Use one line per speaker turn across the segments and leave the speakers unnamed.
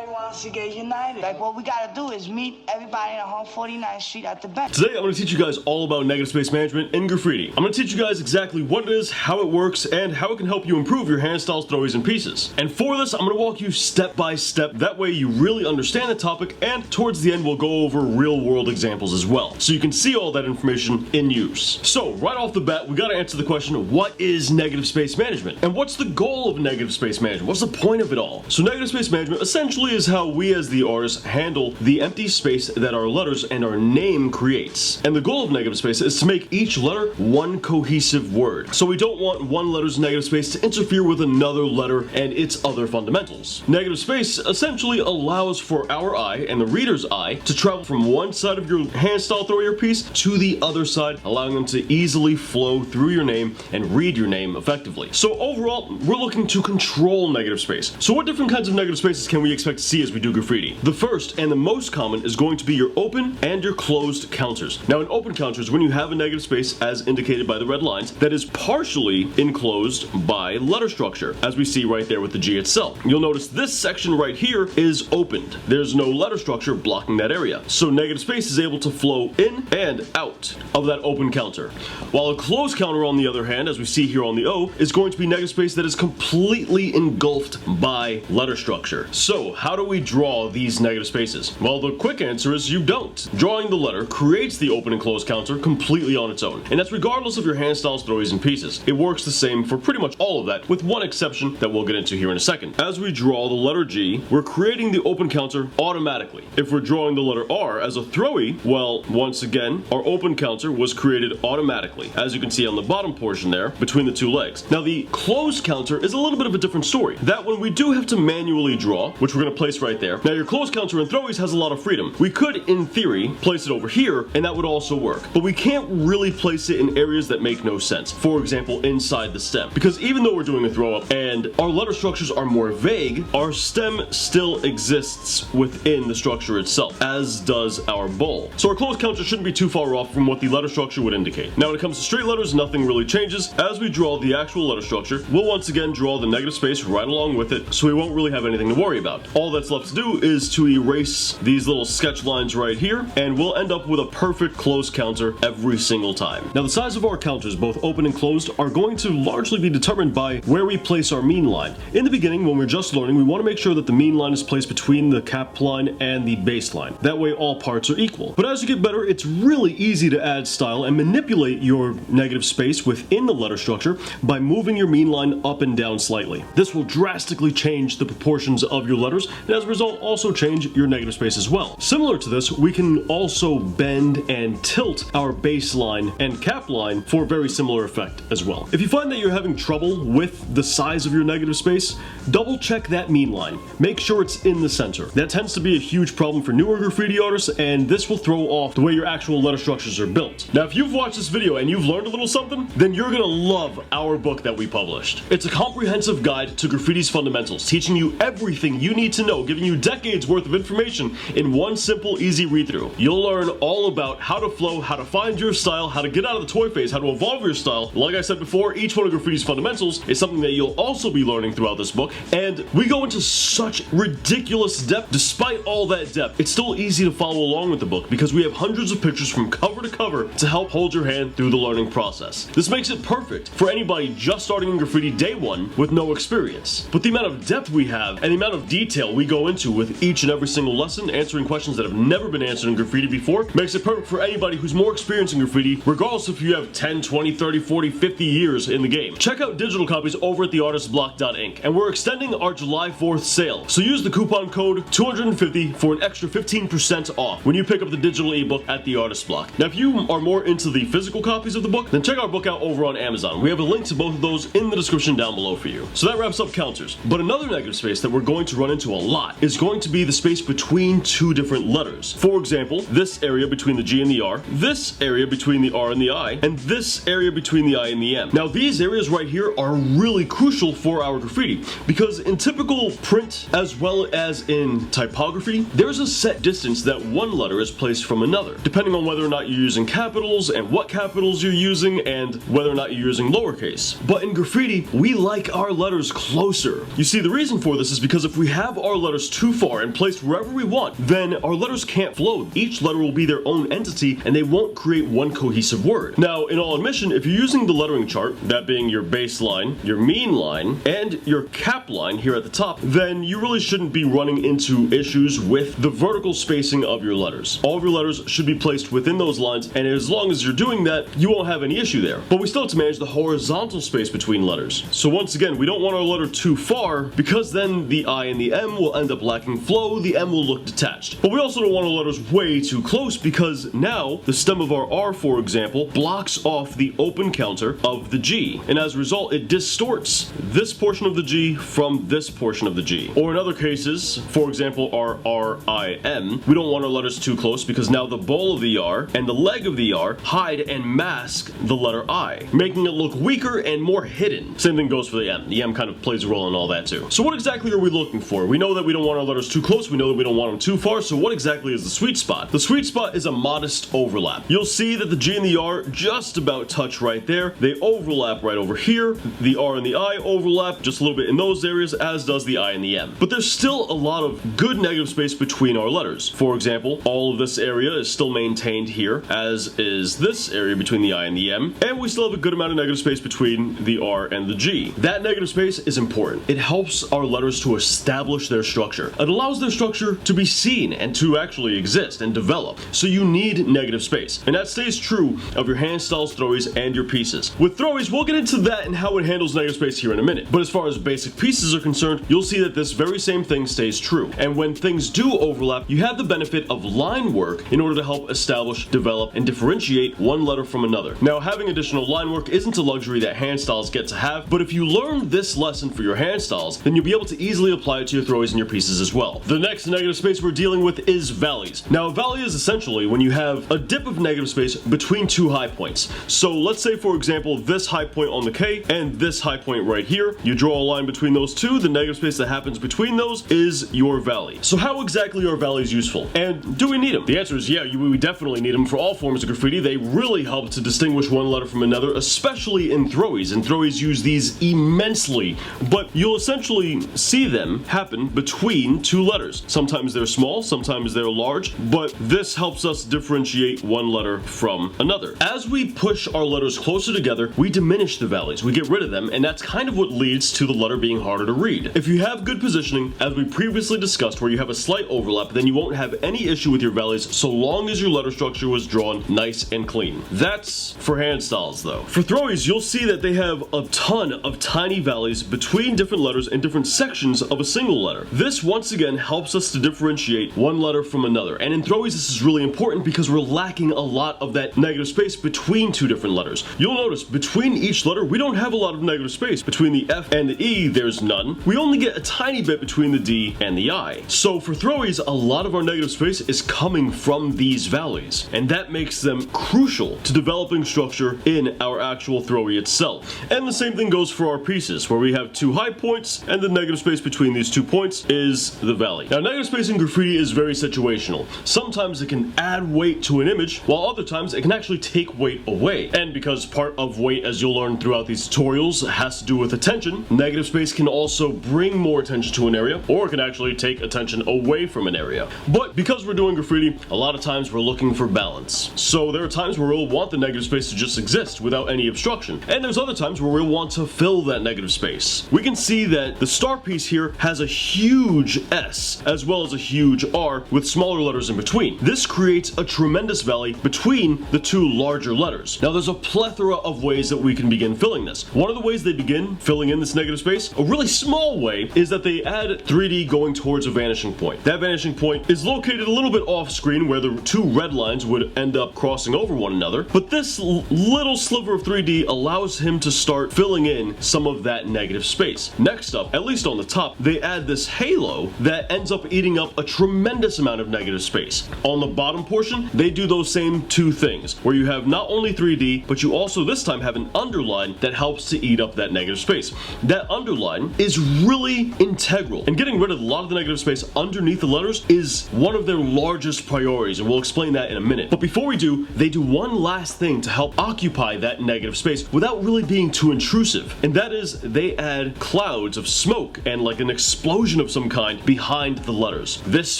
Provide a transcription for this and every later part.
everybody wants to get united. Like, what we gotta do is meet everybody on 149th Street at the bench.
Today, I'm going to teach you guys all about negative space management in graffiti. I'm going to teach you guys exactly what it is, how it works, and how it can help you improve your hand styles, throwies, and pieces. And for this, I'm going to walk you step by step. That way, you really understand the topic, and towards the end, we'll go over real-world examples as well, so you can see all that information in use. So, right off the bat, we got to answer the question, what is negative space management? And what's the goal of negative space management? What's the point of it all? So, negative space management essentially is how we as the artists handle the empty space that our letters and our name creates. And the goal of negative space is to make each letter one cohesive word. So we don't want one letter's negative space to interfere with another letter and its other fundamentals. Negative space essentially allows for our eye and the reader's eye to travel from one side of your hand style throw your piece to the other side, allowing them to easily flow through your name and read your name effectively. So overall, we're looking to control negative space. So what different kinds of negative spaces can we expect to see as we do graffiti? The first and the most common is going to be your open and your closed counters. Now, an open counter is when you have a negative space, as indicated by the red lines, that is partially enclosed by letter structure, as we see right there with the G itself. You'll notice this section right here is opened. There's no letter structure blocking that area. So negative space is able to flow in and out of that open counter. While a closed counter, on the other hand, as we see here on the O, is going to be negative space that is completely engulfed by letter structure. So how do we draw these negative spaces? Well, the quick answer is you don't. Drawing the letter creates the open and closed counter completely on its own, and that's regardless of your hand styles, throwies, and pieces. It works the same for pretty much all of that, with one exception that we'll get into here in a second. As we draw the letter G, we're creating the open counter automatically. If we're drawing the letter R as a throwie, well, once again, our open counter was created automatically, as you can see on the bottom portion there, between the two legs. Now, the closed counter is a little bit of a different story. That one we do have to manually draw, which we're going to place right there. Now, your closed counter in throwies has a lot of freedom. We could, in theory, place it over here, and that would also work. But we can't really place it in areas that make no sense. For example, inside the stem. Because even though we're doing a throw up and our letter structures are more vague, our stem still exists within the structure itself, as does our bowl. So our closed counter shouldn't be too far off from what the letter structure would indicate. Now, when it comes to straight letters, nothing really changes. As we draw the actual letter structure, we'll once again draw the negative space right along with it, so we won't really have anything to worry about. All that's left to do is to erase these little sketch lines right here, and we'll end up with a perfect closed counter every single time. Now, the size of our counters, both open and closed, are going to largely be determined by where we place our mean line. In the beginning, when we're just learning, we want to make sure that the mean line is placed between the cap line and the baseline. That way, all parts are equal. But as you get better, it's really easy to add style and manipulate your negative space within the letter structure by moving your mean line up and down slightly. This will drastically change the proportions of your letters, and as a result, also change your negative space as well. Similar to this, we can also bend and tilt our baseline and cap line for a very similar effect as well. If you find that you're having trouble with the size of your negative space, double check that mean line. Make sure it's in the center. That tends to be a huge problem for newer graffiti artists, and this will throw off the way your actual letter structures are built. Now, if you've watched this video and you've learned a little something, then you're gonna love our book that we published. It's a comprehensive guide to graffiti's fundamentals, teaching you everything you need to know, giving you decades worth of information in one simple, easy read-through. You'll learn all about how to flow, how to find your style, how to get out of the toy phase, how to evolve your style. Like I said before, each one of graffiti's fundamentals is something that you'll also be learning throughout this book, and we go into such ridiculous depth. Despite all that depth, it's still easy to follow along with the book because we have hundreds of pictures from cover to cover to help hold your hand through the learning process. This makes it perfect for anybody just starting in graffiti day one with no experience. But the amount of depth we have and the amount of detail we go into with each and every single lesson, answering questions that have never been answered in graffiti before, makes it perfect for anybody who's more experienced in graffiti, regardless if you have 10, 20, 30, 40, 50 years in the game. Check out digital copies over at theartistblock.inc, and we're extending our July 4th sale. So use the coupon code 250 for an extra 15% off when you pick up the digital ebook at the Artist Block. Now, if you are more into the physical copies of the book, then check our book out over on Amazon. We have a link to both of those in the description down below for you. So that wraps up counters. But another negative space that we're going to run into a lot is going to be the space between two different letters. For example, this area between the G and the R, this area between the R and the I, and this area between the I and the M. Now, these areas right here are really crucial for our graffiti because in typical print as well as in typography, there's a set distance that one letter is placed from another, depending on whether or not you're using capitals and what capitals you're using and whether or not you're using lowercase. But in graffiti, we like our letters closer. You see, the reason for this is because if we have our letters too far and placed wherever we want, then our letters can't flow. Each letter will be their own entity and they won't create one cohesive word. Now, in all admission, if you're using the lettering chart, that being your baseline, your mean line, and your cap line here at the top, then you really shouldn't be running into issues with the vertical spacing of your letters. All of your letters should be placed within those lines, and as long as you're doing that, you won't have any issue there. But we still have to manage the horizontal space between letters. So once again, we don't want our letter too far, because then the I and the M will end up lacking flow, the M will look detached. But we also don't want our letters way too close, because now the stem of our R, for example, blocks off the open counter of the G, and as a result, it distorts this portion of the G from this portion of the G. Or in other cases, for example, our R, I, M, we don't want our letters too close because now the bowl of the R and the leg of the R hide and mask the letter I, making it look weaker and more hidden. Same thing goes for the M. The M kind of plays a role in all that too. So what exactly are we looking for? We know that we don't want our letters too close, we know that we don't want them too far, so what exactly is the sweet spot? The sweet spot is a modest overlap. You'll see that the G and the R just about touch right there. They overlap right over here. The R and the I overlap just a little bit in those areas, as does the I and the M. But there's still a lot of good negative space between our letters. For example, all of this area is still maintained here, as is this area between the I and the M, and we still have a good amount of negative space between the R and the G. That negative space is important. It helps our letters to establish their structure. It allows their structure to be seen and to actually exist and develop. So you need negative space. And that stays true of your hand styles, throwies, and your pieces. With throwies, we'll get into that and how it handles negative space here in a minute. But as far as basic pieces are concerned, you'll see that this very same thing stays true. And when things do overlap, you have the benefit of line work in order to help establish, develop, and differentiate one letter from another. Now, having additional line work isn't a luxury that hand styles get to have, but if you learn this lesson for your hand styles, then you'll be able to easily apply it to your throwies and your pieces as well. The next negative space we're dealing with is valleys. Now, a valley is essentially when you have a dip of negative space between two high points. So let's say, for example, this high point on the K and this high point right here. You draw a line between those two, the negative space that happens between those is your valley. So how exactly are valleys useful? And do we need them? The answer is yeah, we definitely need them for all forms of graffiti. They really help to distinguish one letter from another, especially in throwies. And throwies use these immensely, but you'll essentially see them happen between two letters. Sometimes they're small, sometimes they're large, but this helps us differentiate one letter from another. As we push our letters closer together, we diminish the valleys, we get rid of them, and that's kind of what leads to the letter being harder to read. If you have good positioning, as we previously discussed, where you have a slight overlap, then you won't have any issue with your valleys so long as your letter structure was drawn nice and clean. That's for hand styles though. For throwies, you'll see that they have a ton of tiny valleys between different letters and different sections of a single letter. This once again helps us to differentiate one letter from another, and in throwies this is really important because we're lacking a lot of that negative space between two different letters. You'll notice between each letter we don't have a lot of negative space. Between the F and the E there's none. We only get a tiny bit between the D and the I. So for throwies, a lot of our negative space is coming from these valleys, and that makes them crucial to developing structure in our actual throwie itself. And the same thing goes for our pieces, where we have two high points and the negative space between these 2 points is the valley. Now, negative space in graffiti is very situational. Sometimes it can add weight to an image, while other times it can actually take weight away. And because part of weight, as you'll learn throughout these tutorials, has to do with attention, negative space can also bring more attention to an area, or it can actually take attention away from an area. But because we're doing graffiti, a lot of times we're looking for balance. So there are times where we'll want the negative space to just exist without any obstruction, and there's other times where we'll want to fill that negative space. We can see that the star piece here has a huge S as well as a huge R with smaller letters in between. This creates a tremendous valley between the two larger letters. Now there's a plethora of ways that we can begin filling this. One of the ways they begin filling in this negative space, a really small way, is that they add 3D going towards a vanishing point. That vanishing point is located a little bit off screen where the two red lines would end up crossing over one another, but this little sliver of 3D allows him to start filling in some of that negative space. Next up, at least on the top, they add this halo that ends up eating up a tremendous amount of negative space. On the bottom portion, they do those same two things, where you have not only 3D, but you also this time have an underline that helps to eat up that negative space. That underline is really integral, and getting rid of a lot of the negative space underneath the letters is one of their largest priorities, and we'll explain that in a minute. But before we do, they do one last thing to help occupy that negative space without really being too intrusive, and that is they add clouds of smoke and like an explosion inclusion of some kind behind the letters. This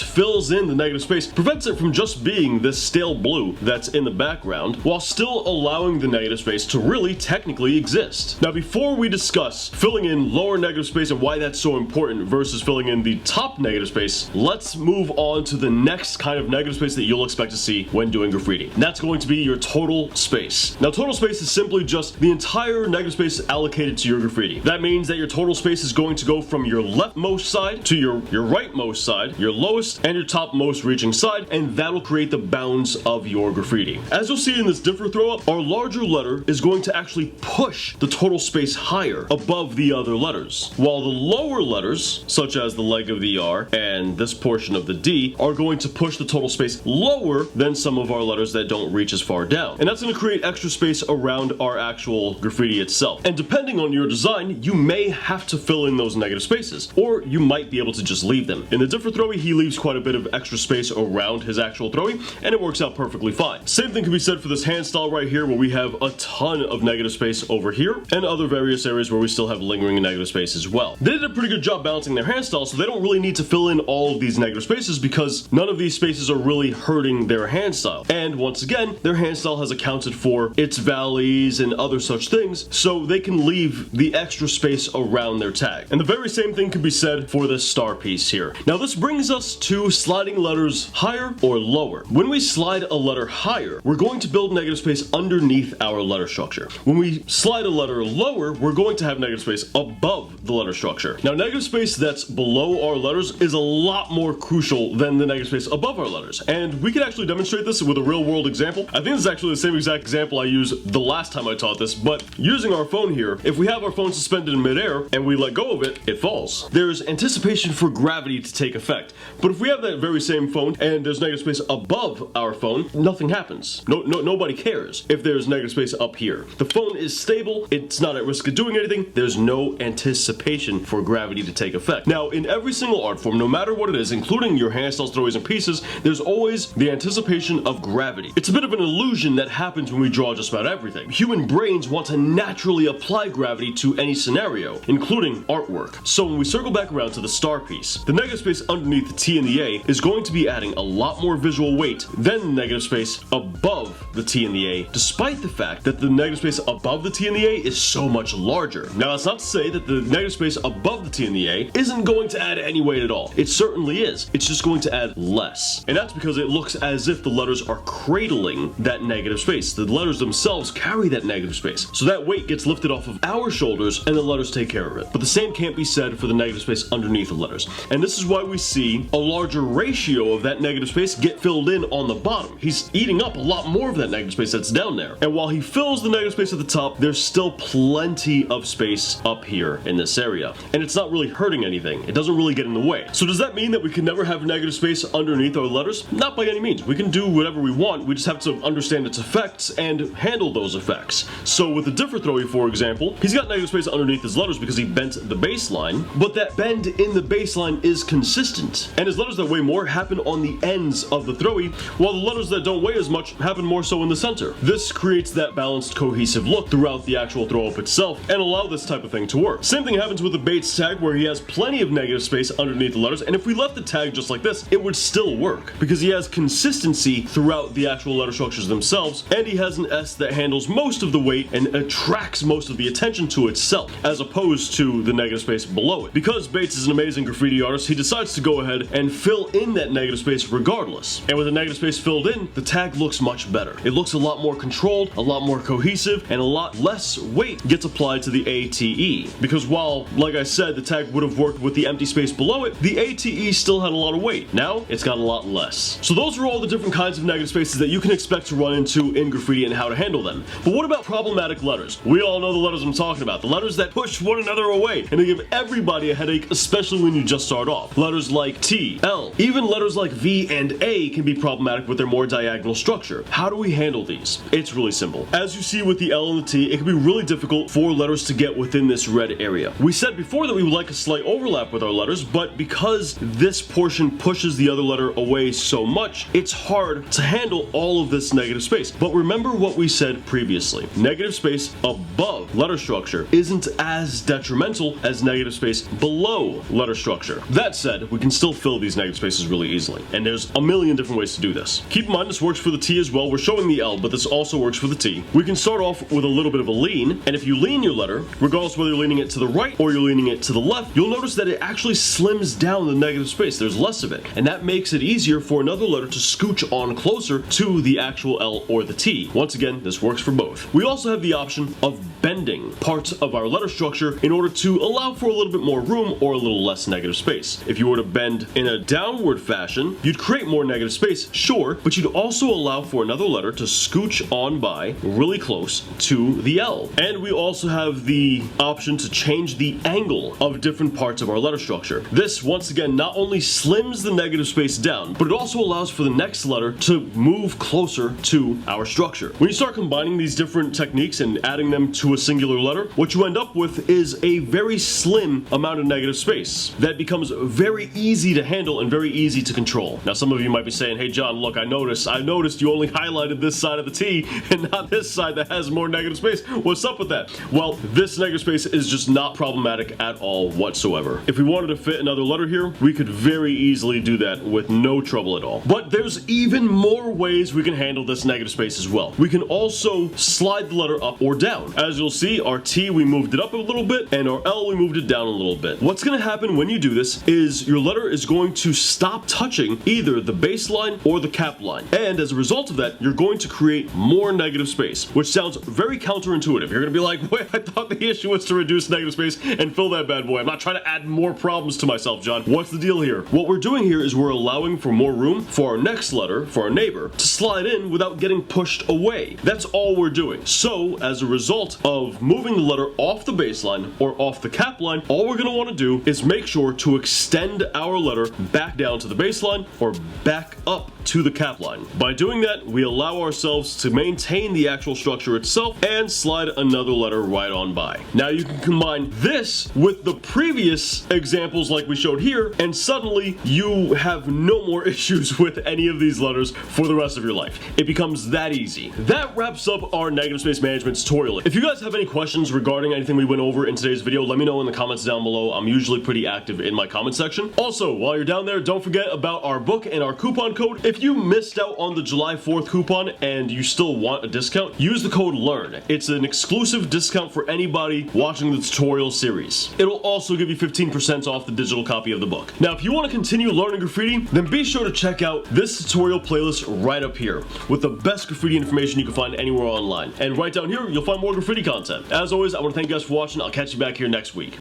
fills in the negative space, prevents it from just being this stale blue that's in the background, while still allowing the negative space to really technically exist. Now, before we discuss filling in lower negative space and why that's so important versus filling in the top negative space, let's move on to the next kind of negative space that you'll expect to see when doing graffiti. And that's going to be your total space. Now, total space is simply just the entire negative space allocated to your graffiti. That means that your total space is going to go from your leftmost side to your rightmost side, your lowest and your topmost reaching side, and that'll create the bounds of your graffiti. As you'll see in this differ throw up, our larger letter is going to actually push the total space higher above the other letters, while the lower letters, such as the leg of the R and this portion of the D, are going to push the total space lower than some of our letters that don't reach as far down. And that's going to create extra space around our actual graffiti itself. And depending on your design, you may have to fill in those negative spaces, or you might be able to just leave them. In the differ Throwie, he leaves quite a bit of extra space around his actual Throwie, and it works out perfectly fine. Same thing can be said for this hand style right here, where we have a ton of negative space over here, and other various areas where we still have lingering negative space as well. They did a pretty good job balancing their hand style, so they don't really need to fill in all of these negative spaces because none of these spaces are really hurting their hand style. And once again, their hand style has accounted for its valleys and other such things, so they can leave the extra space around their tag. And the very same thing can be said for this star piece here. Now, this brings us to sliding letters higher or lower. When we slide a letter higher, we're going to build negative space underneath our letter structure. When we slide a letter lower, we're going to have negative space above the letter structure. Now, negative space that's below our letters is a lot more crucial than the negative space above our letters. And we can actually demonstrate this with a real world example. I think this is actually the same exact example I used the last time I taught this, but using our phone here, if we have our phone suspended in midair and we let go of it, it falls. There's anticipation for gravity to take effect. But if we have that very same phone and there's negative space above our phone, nothing happens. Nobody cares if there's negative space up here. The phone is stable, it's not at risk of doing anything, there's no anticipation for gravity to take effect. Now, in every single art form, no matter what it is, including your hand styles, throwaways, and pieces, there's always the anticipation of gravity. It's a bit of an illusion that happens when we draw just about everything. Human brains want to naturally apply gravity to any scenario, including artwork. So when we circle back around to the star piece, the negative space underneath the T and the A is going to be adding a lot more visual weight than the negative space above the T and the A, despite the fact that the negative space above the T and the A is so much larger. Now, that's not to say that the negative space above the T and the A isn't going to add any weight at all. It certainly is. It's just going to add less. And that's because it looks as if the letters are cradling that negative space. The letters themselves carry that negative space. So that weight gets lifted off of our shoulders and the letters take care of it. But the same can't be said for the negative space underneath the letters. And this is why we see a larger ratio of that negative space get filled in on the bottom. He's eating up a lot more of that negative space that's down there. And while he fills the negative space at the top, there's still plenty of space up here in this area. And it's not really hurting anything. It doesn't really get in the way. So does that mean that we can never have negative space underneath our letters? Not by any means. We can do whatever we want. We just have to understand its effects and handle those effects. So with the differ Throwie, for example, he's got negative space underneath his letters because he bent the baseline, but that bend in the baseline is consistent. And his letters that weigh more happen on the ends of the Throwie, while the letters that don't weigh as much happen more so in the center. This creates that balanced, cohesive look throughout the actual throw up itself and allow this type of thing to work. Same thing happens with the Bates tag, where he has plenty of negative space underneath the letters, and if we left the tag just like this, it would still work because he has consistency throughout the actual letter structures themselves, and he has an S that handles most of the weight and attracts most of the attention to itself, as opposed to the negative space below it. Because Bates is an amazing graffiti artist, he decides to go ahead and fill in that negative space regardless. And with the negative space filled in, the tag looks much better. It looks a lot more controlled, a lot more cohesive, and a lot less weight gets applied to the ATE. Because while, like I said, the tag would have worked with the empty space below it, the ATE still had a lot of weight. Now, it's got a lot less. So those are all the different kinds of negative spaces that you can expect to run into in graffiti and how to handle them. But what about problematic letters? We all know the letters I'm talking about. The letters that push one another away and they give everybody a headache, especially when you just start off. Letters like T, L, even letters like V and A can be problematic with their more diagonal structure. How do we handle these? It's really simple. As you see with the L and the T, it can be really difficult for letters to get within this red area. We said before that we would like a slight overlap with our letters, but because this portion pushes the other letter away so much, it's hard to handle all of this negative space. But remember what we said previously. Negative space above letter structure isn't as detrimental as negative space below letter structure. That said, we can still fill these negative spaces really easily, and there's a million different ways to do this. Keep in mind this works for the T as well. We're showing the L, but this also works for the T. We can start off with a little bit of a lean, and if you lean your letter, regardless whether you're leaning it to the right or you're leaning it to the left, you'll notice that it actually slims down the negative space. There's less of it, and that makes it easier for another letter to scooch on closer to the actual L or the T. Once again, this works for both. We also have the option of bending parts of our letter structure in order to allow for a little bit more room or a little less negative space. If you were to bend in a downward fashion, you'd create more negative space, sure, but you'd also allow for another letter to scooch on by really close to the L. And we also have the option to change the angle of different parts of our letter structure. This, once again, not only slims the negative space down, but it also allows for the next letter to move closer to our structure. When you start combining these different techniques and adding them to a singular letter, what you end up with is a very slim amount of negative space that becomes very easy to handle and very easy to control. Now, some of you might be saying, hey John, look, I noticed you only highlighted this side of the T and not this side that has more negative space. What's up with that? Well, this negative space is just not problematic at all whatsoever. If we wanted to fit another letter here, we could very easily do that with no trouble at all. But there's even more ways we can handle this negative space as well. We can also slide the letter up or down. As you'll see, our T, we moved it up a little bit, and our L, we moved it down a little bit. What's going to happen when you do this is your letter is going to stop touching either the baseline or the cap line. And as a result of that, you're going to create more negative space, which sounds very counterintuitive. You're going to be like, wait, I thought the issue was to reduce negative space and fill that bad boy. I'm not trying to add more problems to myself, John. What's the deal here? What we're doing here is we're allowing for more room for our next letter, for our neighbor, to slide in without getting pushed away. That's all we're doing. So, as a result of moving the letter off the baseline or off the cap line, all we're going to want to do is make sure to extend our letter back down to the baseline or back up to the cap line. By doing that, we allow ourselves to maintain the actual structure itself and slide another letter right on by. Now you can combine this with the previous examples like we showed here, and suddenly you have no more issues with any of these letters for the rest of your life. It becomes that easy. That wraps up our negative space management tutorial. If you guys have any questions regarding anything we went over in today's video, let me know in the comments down below. I'm usually pretty active in my comment section. Also, while you're down there, don't forget about our book and our coupon code. If you missed out on the July 4th coupon and you still want a discount, use the code LEARN. It's an exclusive discount for anybody watching the tutorial series. It'll also give you 15% off the digital copy of the book. Now, if you want to continue learning graffiti, then be sure to check out this tutorial playlist right up here with the best graffiti information you can find anywhere online. And right down here, you'll find more graffiti content. As always, I want to thank you guys for watching. I'll catch you back here next week.